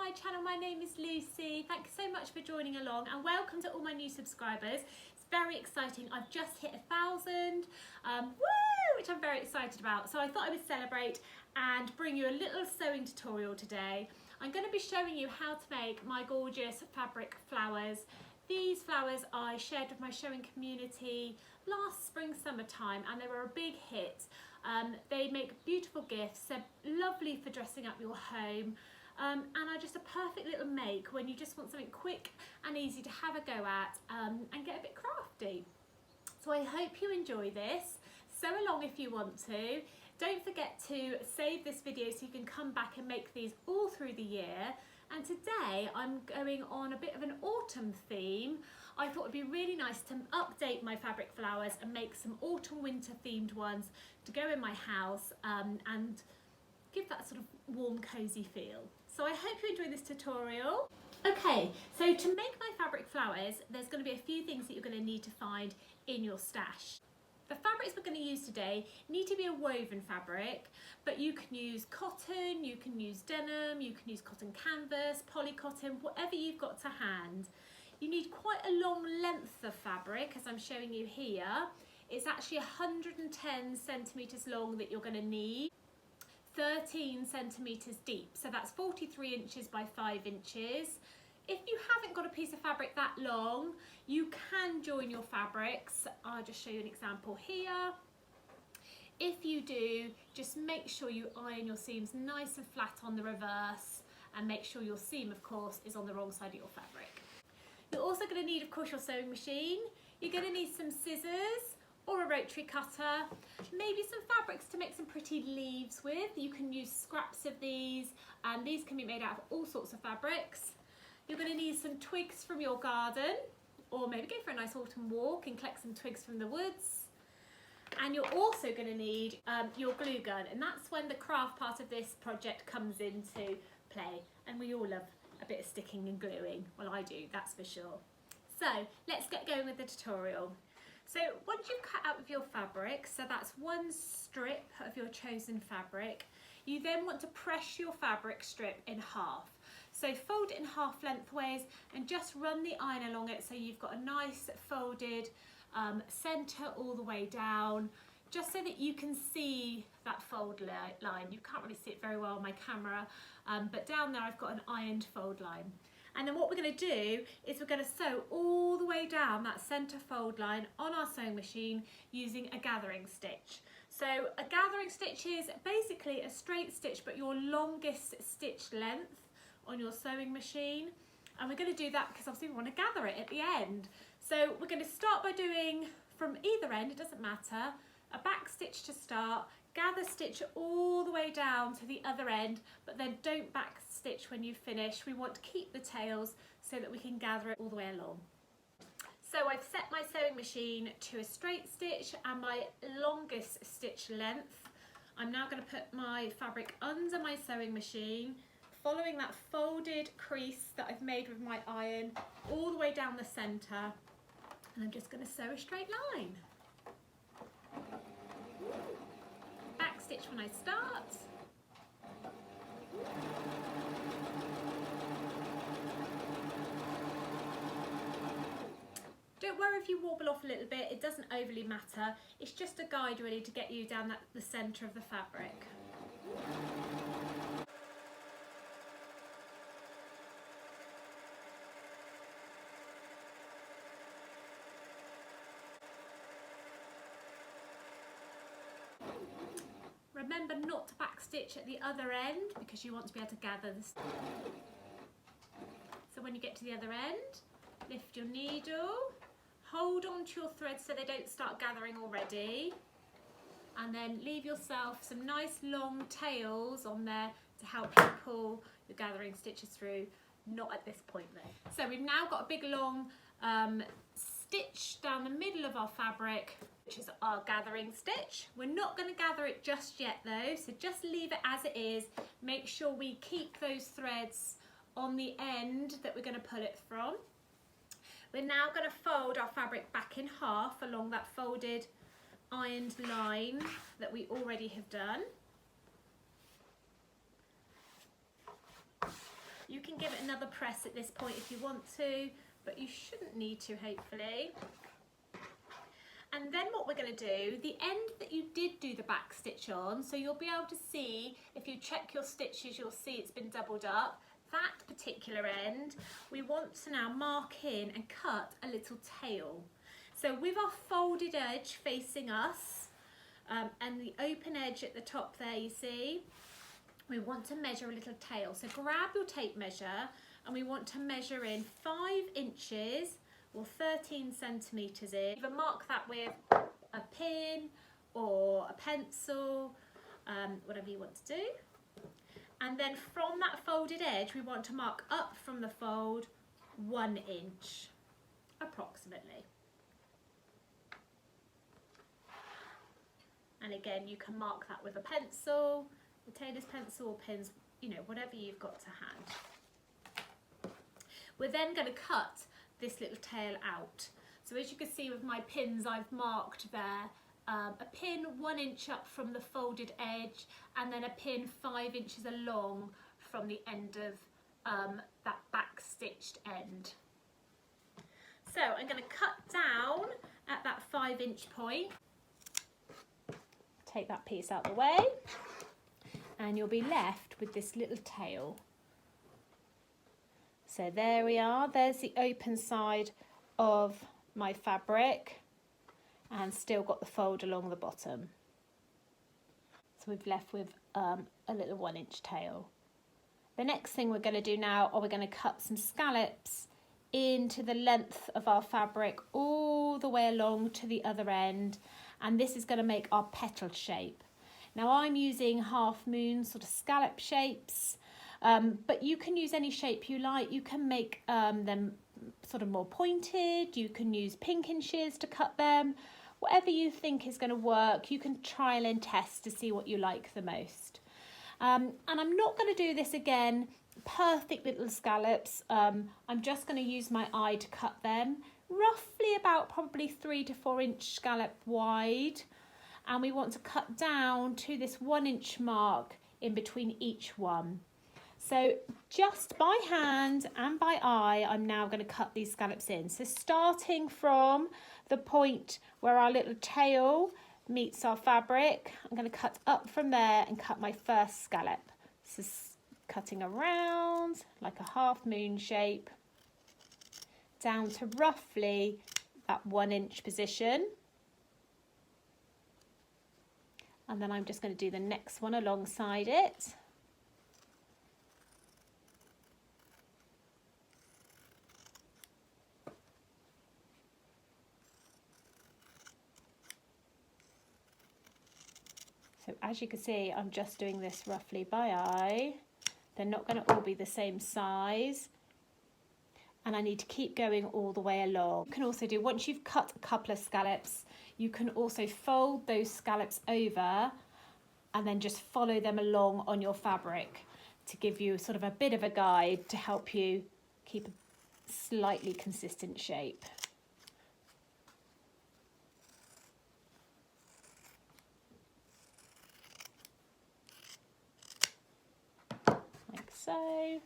my channel. My name is Lucy. Thank you so much for joining along and welcome to all my new subscribers. It's very exciting. I've just hit 1,000, which I'm very excited about. So I thought I would celebrate and bring you a little sewing tutorial today. I'm going to be showing you how to make my gorgeous fabric flowers. These flowers I shared with my sewing community last spring, summertime, and they were a big hit. They make beautiful gifts, they're lovely for dressing up your home, and are just a perfect little make when you just want something quick and easy to have a go at and get a bit crafty. So I hope you enjoy this. Sew along if you want to. Don't forget to save this video so you can come back and make these all through the year. And today I'm going on a bit of an autumn theme. I thought it'd be really nice to update my fabric flowers and make some autumn winter themed ones to go in my house and give that sort of warm cozy feel. So I hope you enjoy this tutorial. Okay, so to make my fabric flowers, there's going to be a few things that you're going to need to find in your stash. The fabrics we're going to use today need to be a woven fabric, but you can use cotton, you can use denim, you can use cotton canvas, poly cotton, whatever you've got to hand. You need quite a long length of fabric, as I'm showing you here. It's actually 110 centimetres long that you're going to need, 13 centimetres deep, so that's 43 inches by 5 inches. If you haven't got a piece of fabric that long, you can join your fabrics. I'll just show you an example here. If you do, just make sure you iron your seams nice and flat on the reverse, and make sure your seam, of course, is on the wrong side of your fabric. You're also going to need, of course, your sewing machine. You're going to need some scissors or a rotary cutter, maybe some fabrics to make some pretty leaves with. You can use scraps of these, and these can be made out of all sorts of fabrics. You're going to need some twigs from your garden, or maybe go for a nice autumn walk and collect some twigs from the woods. And you're also going to need your glue gun, and that's when the craft part of this project comes into play. And we all love a bit of sticking and gluing. Well, I do, that's for sure. So let's get going with the tutorial. So once you've cut out with your fabric, so that's one strip of your chosen fabric, you then want to press your fabric strip in half. So fold it in half lengthways and just run the iron along it so you've got a nice folded centre all the way down, just so that you can see that fold line. You can't really see it very well on my camera, but down there I've got an ironed fold line. And then what we're going to do is we're going to sew all the way down that centre fold line on our sewing machine using a gathering stitch. So a gathering stitch is basically a straight stitch but your longest stitch length on your sewing machine, and we're going to do that because obviously we want to gather it at the end. So we're going to start by doing from either end, it doesn't matter, a back stitch to start, gather stitch all the way down to the other end, but then don't back stitch when you finish. We want to keep the tails so that we can gather it all the way along. So I've set my sewing machine to a straight stitch and my longest stitch length. I'm now going to put my fabric under my sewing machine, following that folded crease that I've made with my iron all the way down the centre, and I'm just going to sew a straight line. Back stitch when I start. Don't worry if you wobble off a little bit, it doesn't overly matter. It's just a guide really to get you down the centre of the fabric. Remember not to back stitch at the other end because you want to be able to gather this. So when you get to the other end, lift your needle, hold on to your threads so they don't start gathering already, and then leave yourself some nice long tails on there to help you pull your gathering stitches through, not at this point though. So we've now got a big long stitch down the middle of our fabric, which is our gathering stitch. We're not going to gather it just yet though, so just leave it as it is. Make sure we keep those threads on the end that we're going to pull it from. We're now going to fold our fabric back in half along that folded ironed line that we already have done. You can give it another press at this point if you want to, but you shouldn't need to, hopefully. And then what we're going to do, the end that you did do the back stitch on, so you'll be able to see, if you check your stitches, you'll see it's been doubled up. That particular end, we want to now mark in and cut a little tail. So with our folded edge facing us, and the open edge at the top there, you see, we want to measure a little tail. So grab your tape measure and we want to measure in 5 inches or 13 centimetres in. Either mark that with a pin or a pencil, whatever you want to do. And then from that folded edge, we want to mark up from the fold 1 inch, approximately. And again, you can mark that with a pencil, a tailor's pencil or pins, you know, whatever you've got to hand. We're then going to cut this little tail out. So as you can see with my pins, I've marked there a pin 1 inch up from the folded edge and then a pin 5 inches along from the end of that back stitched end. So I'm going to cut down at that 5 inch point. Take that piece out of the way and you'll be left with this little tail. So there we are, there's the open side of my fabric and still got the fold along the bottom. So we've left with a little 1 inch tail. The next thing we're going to do now are we're going to cut some scallops into the length of our fabric all the way along to the other end, and this is going to make our petal shape. Now I'm using half moon sort of scallop shapes, but you can use any shape you like. You can make them sort of more pointed, you can use pinking shears to cut them, whatever you think is going to work. You can trial and test to see what you like the most. And I'm not going to do this again, perfect little scallops. I'm just going to use my eye to cut them, roughly about probably 3 to 4 inch scallop wide. And we want to cut down to this 1 inch mark in between each one. So just by hand and by eye, I'm now going to cut these scallops in. So starting from the point where our little tail meets our fabric, I'm going to cut up from there and cut my first scallop. This is cutting around like a half moon shape down to roughly that 1 inch position. And then I'm just going to do the next one alongside it. So as you can see, I'm just doing this roughly by eye. They're not going to all be the same size. And I need to keep going all the way along. You can also do, once you've cut a couple of scallops, you can also fold those scallops over and then just follow them along on your fabric to give you sort of a bit of a guide to help you keep a slightly consistent shape. Like so.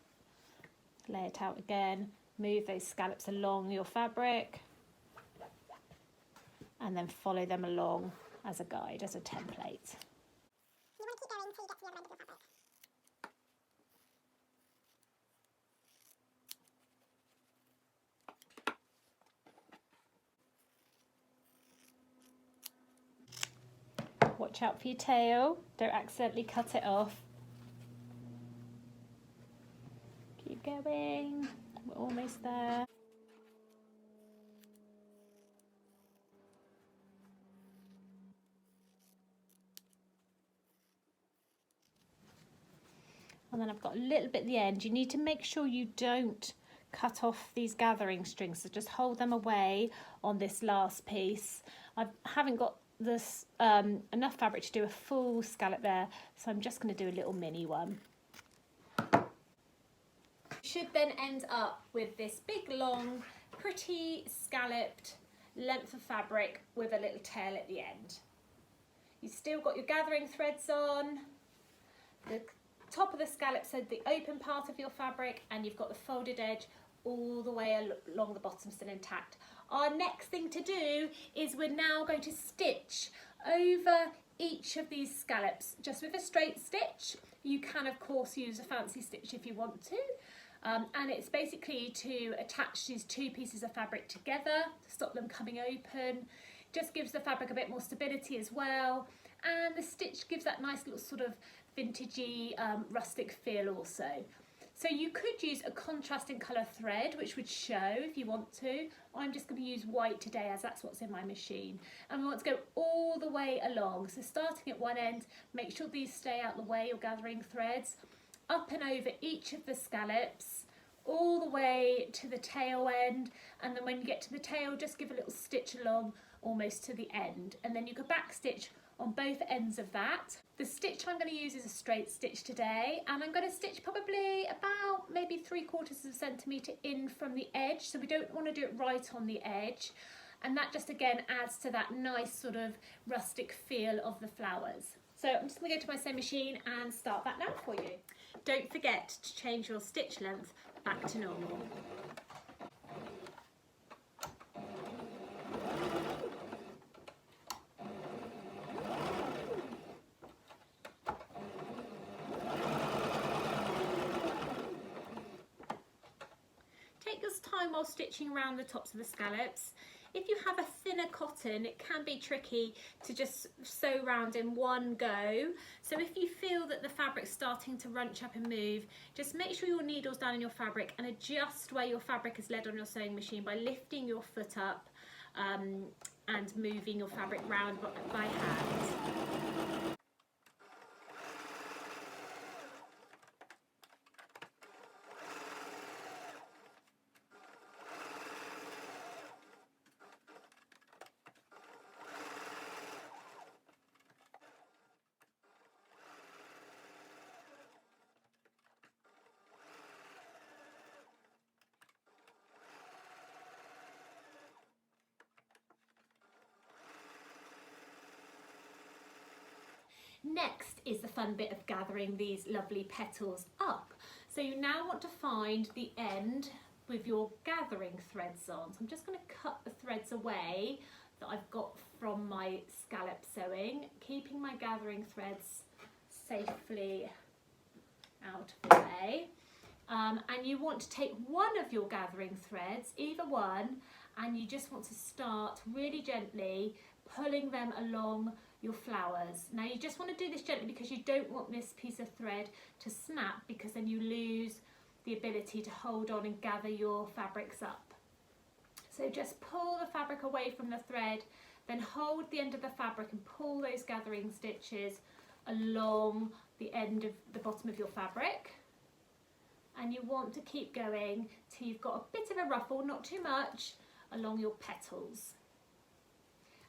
Lay it out again. Move those scallops along your fabric and then follow them along as a guide, as a template. You want to keep going until you get to the other end of your fabric. Watch out for your tail, don't accidentally cut it off. Keep going, we're almost there. And then I've got a little bit at the end. You need to make sure you don't cut off these gathering strings, so just hold them away on this last piece. I haven't got this enough fabric to do a full scallop there, so I'm just going to do a little mini one. You should then end up with this big long pretty scalloped length of fabric with a little tail at the end. You've still got your gathering threads on, the top of the scallop, so the open part of your fabric, and you've got the folded edge all the way along the bottom still intact. Our next thing to do is we're now going to stitch over each of these scallops just with a straight stitch. You can of course use a fancy stitch if you want to. And it's basically to attach these two pieces of fabric together to stop them coming open. Just gives the fabric a bit more stability as well, and the stitch gives that nice little sort of vintagey rustic feel also. So you could use a contrasting colour thread which would show if you want to. I'm just going to use white today as that's what's in my machine, and we want to go all the way along. So starting at one end, make sure these stay out the way, your gathering threads, up and over each of the scallops, all the way to the tail end, and then when you get to the tail, just give a little stitch along almost to the end, and then you can back stitch on both ends of that. The stitch I'm going to use is a straight stitch today, and I'm going to stitch probably about maybe 3/4 centimetre in from the edge, so we don't want to do it right on the edge, and that just again adds to that nice sort of rustic feel of the flowers. So I'm just going to go to my sewing machine and start that now for you. Don't forget to change your stitch length back to normal. Take your time while stitching around the tops of the scallops. If you have a thinner cotton, it can be tricky to just sew round in one go. So if you feel that the fabric's starting to runch up and move, just make sure your needle's down in your fabric and adjust where your fabric is led on your sewing machine by lifting your foot up and moving your fabric round by hand. Next is the fun bit of gathering these lovely petals up. So you now want to find the end with your gathering threads on. So I'm just going to cut the threads away that I've got from my scallop sewing, keeping my gathering threads safely out of the way. And you want to take one of your gathering threads, either one, and you just want to start really gently pulling them along your flowers. Now you just want to do this gently because you don't want this piece of thread to snap, because then you lose the ability to hold on and gather your fabrics up. So just pull the fabric away from the thread, then hold the end of the fabric and pull those gathering stitches along the end of the bottom of your fabric. And you want to keep going till you've got a bit of a ruffle, not too much, along your petals.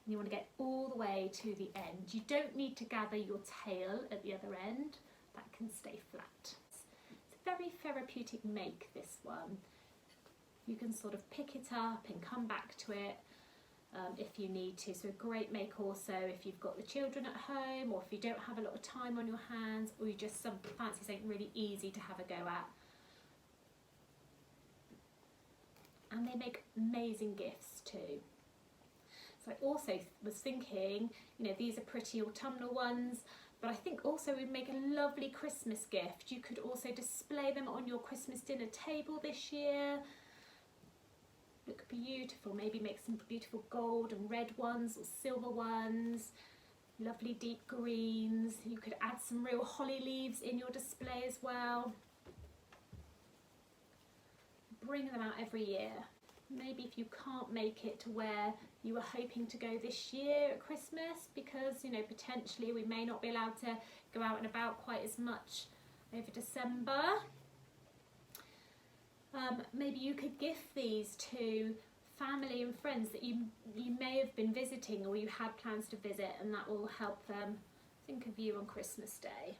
And you want to get all the way to the end. You don't need to gather your tail at the other end, that can stay flat. It's a very therapeutic make, this one. You can sort of pick it up and come back to it if you need to. So a great make also if you've got the children at home, or if you don't have a lot of time on your hands, or you just fancy something really easy to have a go at. And they make amazing gifts too. So I also was thinking, you know, these are pretty autumnal ones, but I think also we'd make a lovely Christmas gift. You could also display them on your Christmas dinner table this year. Look beautiful. Maybe make some beautiful gold and red ones or silver ones, lovely deep greens. You could add some real holly leaves in your display as well. Bring them out every year. Maybe if you can't make it to where you were hoping to go this year at Christmas, because, you know, potentially we may not be allowed to go out and about quite as much over December. Maybe you could gift these to family and friends that you may have been visiting or you had plans to visit, and that will help them think of you on Christmas Day.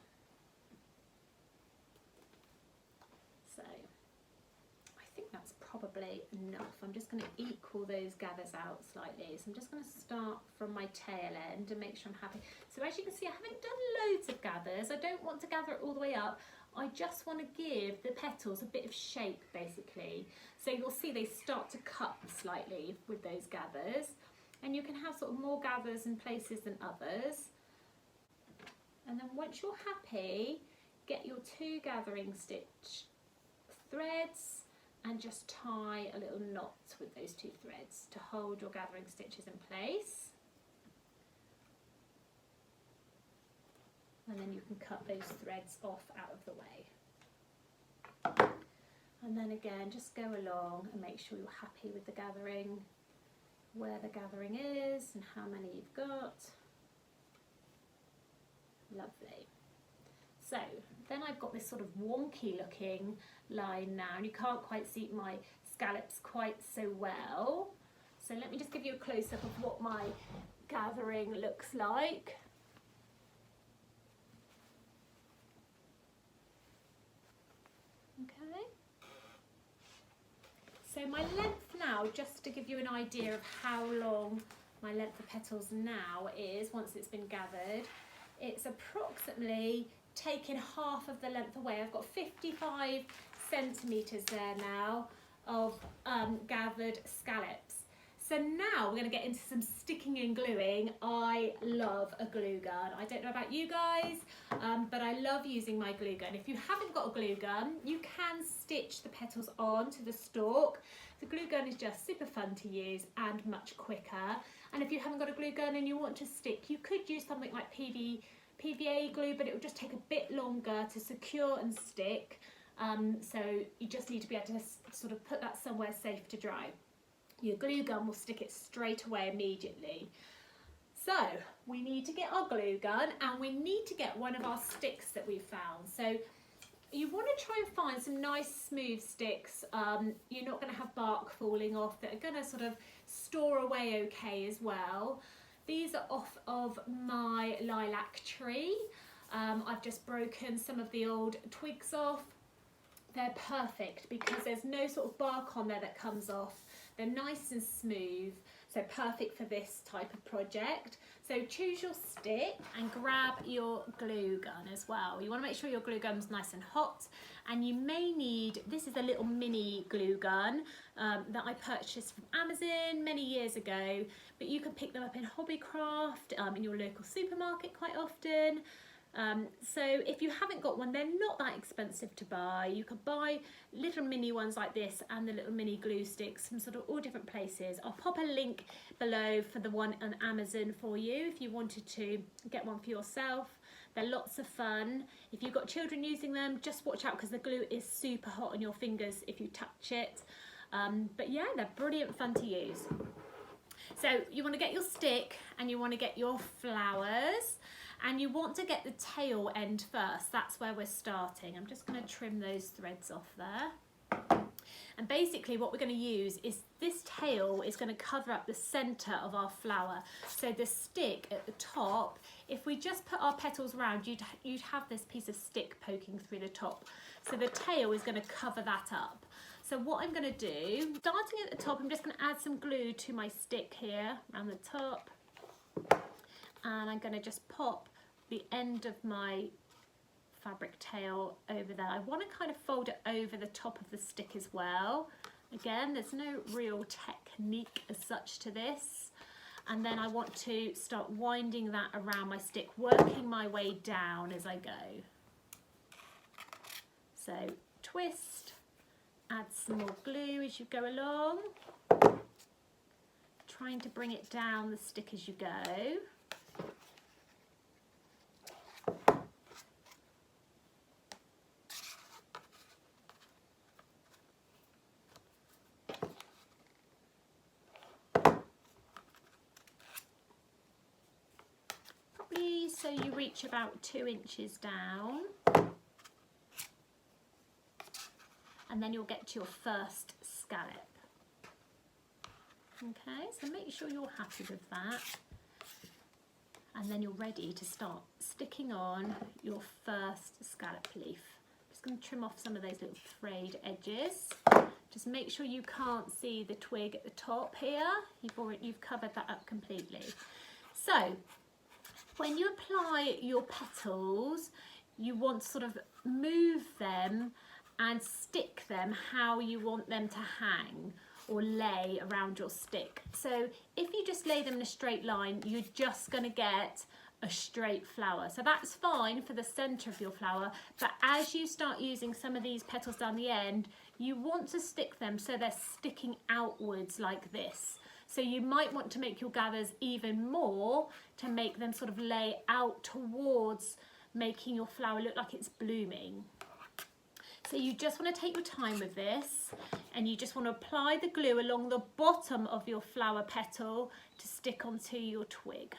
So I think that's probably probably enough. I'm just going to equal those gathers out slightly. So I'm just going to start from my tail end and make sure I'm happy. So as you can see, I haven't done loads of gathers. I don't want to gather it all the way up. I just want to give the petals a bit of shape basically. So you'll see they start to cut slightly with those gathers. And you can have sort of more gathers in places than others. And then once you're happy, get your 2 gathering stitch threads and just tie a little knot with those 2 threads to hold your gathering stitches in place. And then you can cut those threads off out of the way. And then again, just go along and make sure you're happy with the gathering, where the gathering is and how many you've got. Lovely. So then I've got this sort of wonky looking line now, and you can't quite see my scallops quite so well. So let me just give you a close-up of what my gathering looks like. Okay. So my length now, just to give you an idea of how long my length of petals now is once it's been gathered, it's approximately taking half of the length away. I've got 55 centimetres there now of gathered scallops. So now we're going to get into some sticking and gluing. I love a glue gun. I don't know about you guys, but I love using my glue gun. If you haven't got a glue gun, you can stitch the petals onto the stalk. The glue gun is just super fun to use and much quicker. And if you haven't got a glue gun and you want to stick, you could use something like PVA glue, but it will just take a bit longer to secure and stick. So you just need to be able to sort of put that somewhere safe to dry. Your glue gun will stick it straight away immediately. So we need to get our glue gun and we need to get one of our sticks that we found. So you want to try and find some nice smooth sticks. You're not going to have bark falling off, that are going to sort of store away okay as well. These are off of my lilac tree. I've just broken some of the old twigs off. They're perfect because there's no sort of bark on there that comes off. They're nice and smooth, so perfect for this type of project. So choose your stick and grab your glue gun as well. You want to make sure your glue gun's nice and hot, and you may need, this is a little mini glue gun that I purchased from Amazon many years ago, but you can pick them up in Hobbycraft, in your local supermarket quite often. So if you haven't got one, they're not that expensive to buy. You could buy little mini ones like this and the little mini glue sticks from sort of all different places. I'll pop a link below for the one on Amazon for you if you wanted to get one for yourself. They're lots of fun. If you've got children using them, just watch out because the glue is super hot on your fingers if you touch it. But yeah, they're brilliant fun to use. So you want to get your stick and you want to get your flowers. And you want to get the tail end first. That's where we're starting. I'm just going to trim those threads off there. And basically what we're going to use is this tail is going to cover up the centre of our flower. So the stick at the top, if we just put our petals around, you'd have this piece of stick poking through the top. So the tail is going to cover that up. So what I'm going to do, starting at the top, I'm just going to add some glue to my stick here around the top. And I'm going to just pop the end of my fabric tail over there. I want to kind of fold it over the top of the stick as well. Again, there's no real technique as such to this. And then I want to start winding that around my stick, working my way down as I go. So twist, add some more glue as you go along, trying to bring it down the stick as you go. So you reach about 2 inches down, and then you'll get to your first scallop. Okay, so make sure you're happy with that, and then you're ready to start sticking on your first scallop leaf. I'm just going to trim off some of those little frayed edges Just make sure you can't see the twig at the top here. You've covered that up completely. So when you apply your petals, you want to sort of move them and stick them how you want them to hang or lay around your stick. So if you just lay them in a straight line, you're just going to get a straight flower. So that's fine for the center of your flower, but as you start using some of these petals down the end, you want to stick them so they're sticking outwards like this. So you might want to make your gathers even more to make them sort of lay out towards making your flower look like it's blooming. So you just want to take your time with this, and you just want to apply the glue along the bottom of your flower petal to stick onto your twig.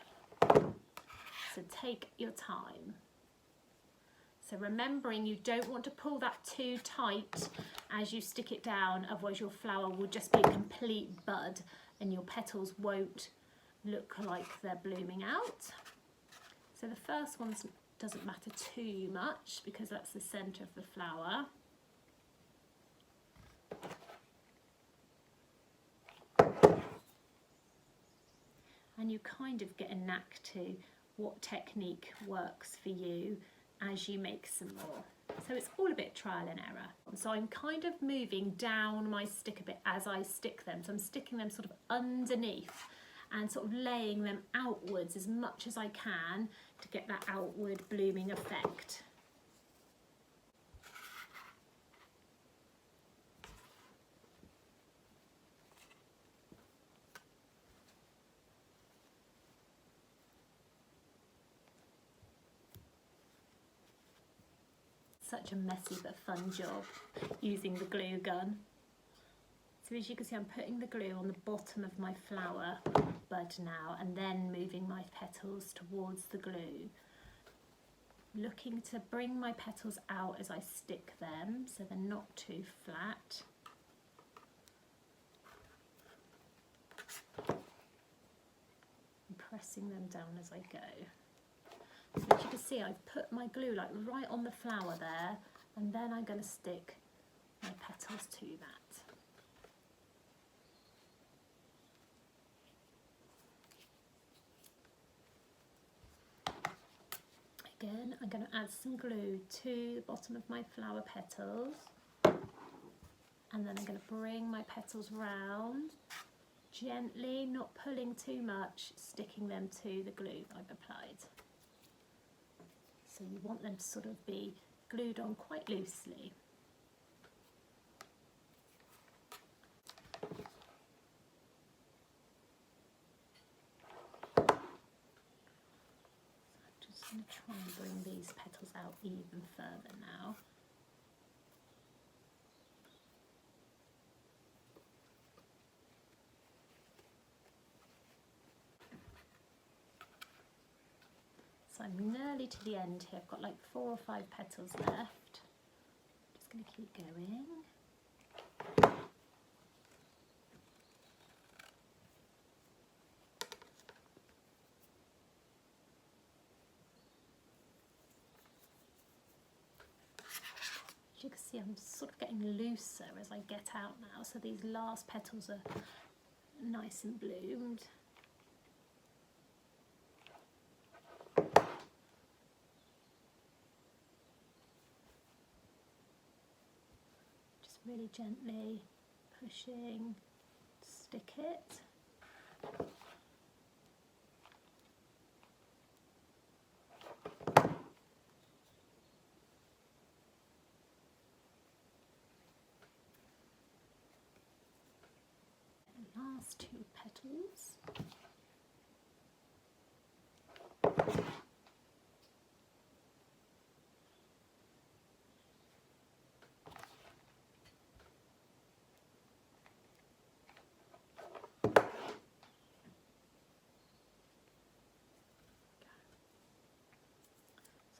So take your time. So remembering you don't want to pull that too tight as you stick it down, otherwise your flower will just be a complete bud and your petals won't look like they're blooming out. So the first one doesn't matter too much because that's the center of the flower. And you kind of get a knack to what technique works for you as you make some more. So it's all a bit trial and error. So I'm kind of moving down my stick a bit as I stick them. So I'm sticking them sort of underneath and sort of laying them outwards as much as I can to get that outward blooming effect. Such a messy but fun job using the glue gun. So as you can see, I'm putting the glue on the bottom of my flower bud now and then moving my petals towards the glue. Looking to bring my petals out as I stick them so they're not too flat. And pressing them down as I go. So as you can see, I've put my glue like right on the flower there, and then I'm going to stick my petals to that. Again, I'm going to add some glue to the bottom of my flower petals, and then I'm going to bring my petals round, gently, not pulling too much, sticking them to the glue I've applied. So you want them to sort of be glued on quite loosely. So I'm just going to try and bring these petals out even further now. So I'm nearly to the end here. I've got like 4 or 5 petals left. Just going to keep going. As you can see, I'm sort of getting looser as I get out now. So these last petals are nice and bloomed. Really gently pushing, stick it. Last 2 petals.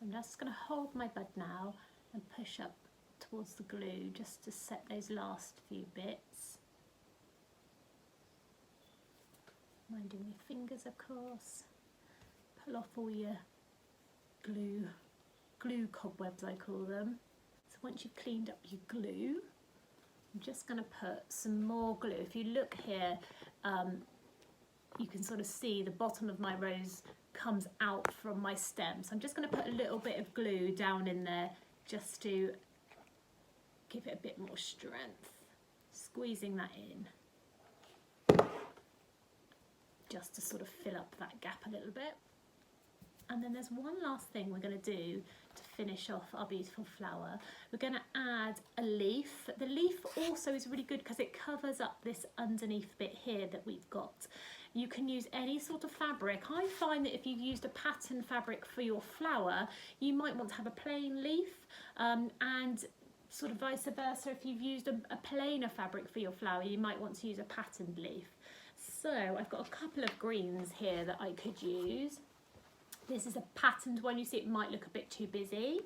I'm just going to hold my bud now and push up towards the glue just to set those last few bits. Minding your fingers, of course. Pull off all your glue cobwebs, I call them. So once you've cleaned up your glue, I'm just going to put some more glue. If you look here, you can sort of see the bottom of my rose comes out from my stem. So I'm just going to put a little bit of glue down in there just to give it a bit more strength. Squeezing that in, just to sort of fill up that gap a little bit. And then there's one last thing we're going to do to finish off our beautiful flower. We're going to add a leaf. The leaf also is really good because it covers up this underneath bit here that we've got. You can use any sort of fabric. I find that if you've used a pattern fabric for your flower, you might want to have a plain leaf, and sort of vice versa, if you've used a plainer fabric for your flower, you might want to use a patterned leaf. So I've got a couple of greens here that I could use. This is a patterned one. You see it might look a bit too busy.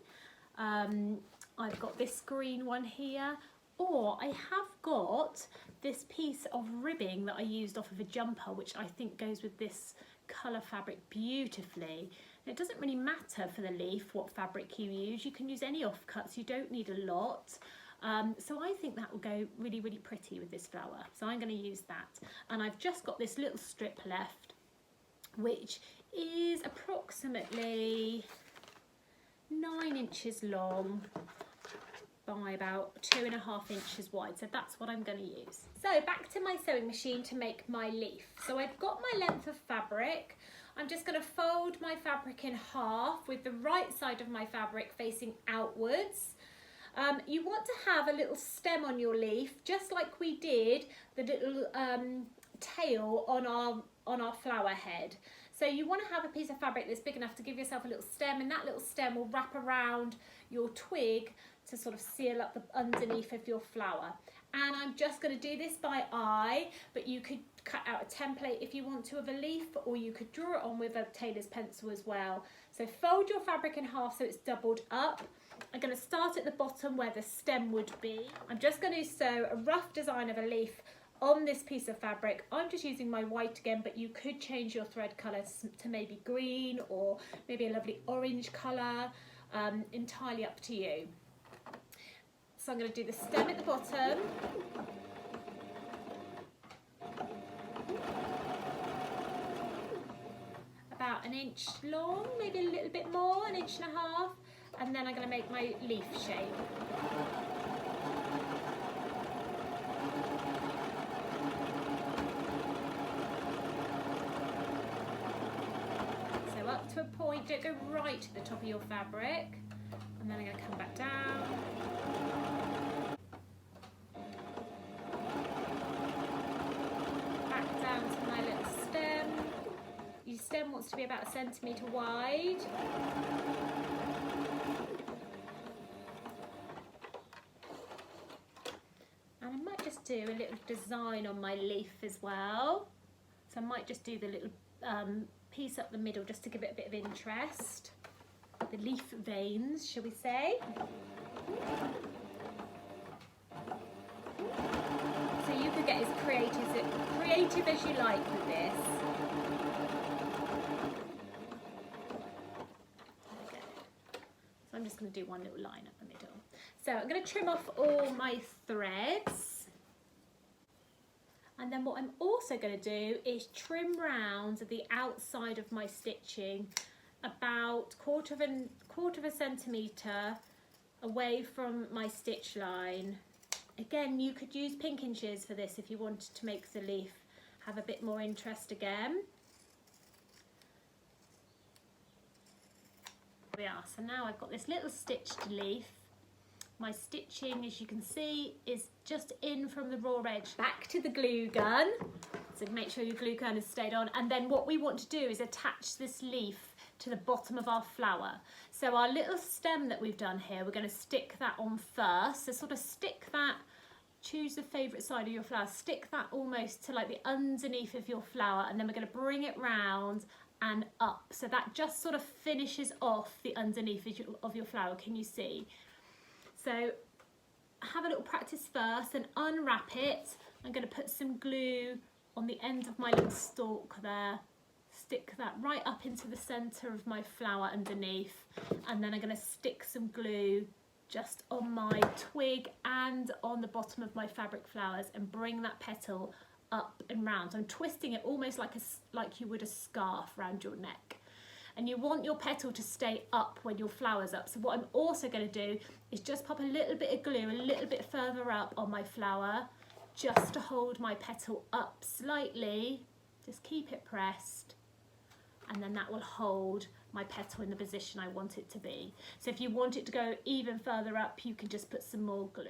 I've got this green one here, or I have got this piece of ribbing that I used off of a jumper, which I think goes with this colour fabric beautifully. And it doesn't really matter for the leaf what fabric you use. You can use any offcuts, you don't need a lot. So I think that will go really, really pretty with this flower. So I'm going to use that. And I've just got this little strip left, which is approximately 9 inches long by about 2.5 inches wide. So that's what I'm going to use. So back to my sewing machine to make my leaf. So I've got my length of fabric. I'm just going to fold my fabric in half with the right side of my fabric facing outwards. You want to have a little stem on your leaf, just like we did the little tail on our flower head. So you want to have a piece of fabric that's big enough to give yourself a little stem, and that little stem will wrap around your twig to sort of seal up the underneath of your flower. And I'm just going to do this by eye, but you could cut out a template if you want to of a leaf, or you could draw it on with a tailor's pencil as well. So fold your fabric in half so it's doubled up. I'm going to start at the bottom where the stem would be. I'm just going to sew a rough design of a leaf on this piece of fabric. I'm just using my white again, but you could change your thread colour to maybe green or maybe a lovely orange colour, entirely up to you. So I'm going to do the stem at the bottom, about 1 inch long, maybe a little bit more, 1.5 inches, and then I'm going to make my leaf shape. So up to a point, don't go right to the top of your fabric, and then I'm going to come back down. Back down to my little stem. Your stem wants to be about 1 centimetre wide. And I might just do a little design on my leaf as well. So I might just do the little piece up the middle just to give it a bit of interest. The leaf veins, shall we say. So you could get as creative as you like with this. Okay. So I'm just going to do one little line up the middle. So I'm going to trim off all my threads. And then what I'm also going to do is trim round the outside of my stitching about quarter of a centimetre away from my stitch line. Again, you could use pinking shears for this if you wanted to make the leaf have a bit more interest again. There we are. So now I've got this little stitched leaf. My stitching, as you can see, is just in from the raw edge. Back to the glue gun. So make sure your glue gun has stayed on. And then what we want to do is attach this leaf to the bottom of our flower. So our little stem that we've done here, we're going to stick that on first. So sort of stick that, choose the favourite side of your flower, stick that almost to like the underneath of your flower, and then we're going to bring it round and up. So that just sort of finishes off the underneath of your flower. Can you see? So have a little practice first and unwrap it. I'm going to put some glue on the end of my little stalk there. Stick that right up into the centre of my flower underneath, and then I'm going to stick some glue just on my twig and on the bottom of my fabric flowers and bring that petal up and round. So I'm twisting it almost like you would a scarf around your neck. And you want your petal to stay up when your flower's up. So what I'm also going to do is just pop a little bit of glue a little bit further up on my flower, just to hold my petal up slightly. Just keep it pressed, and then that will hold my petal in the position I want it to be. So if you want it to go even further up, you can just put some more glue.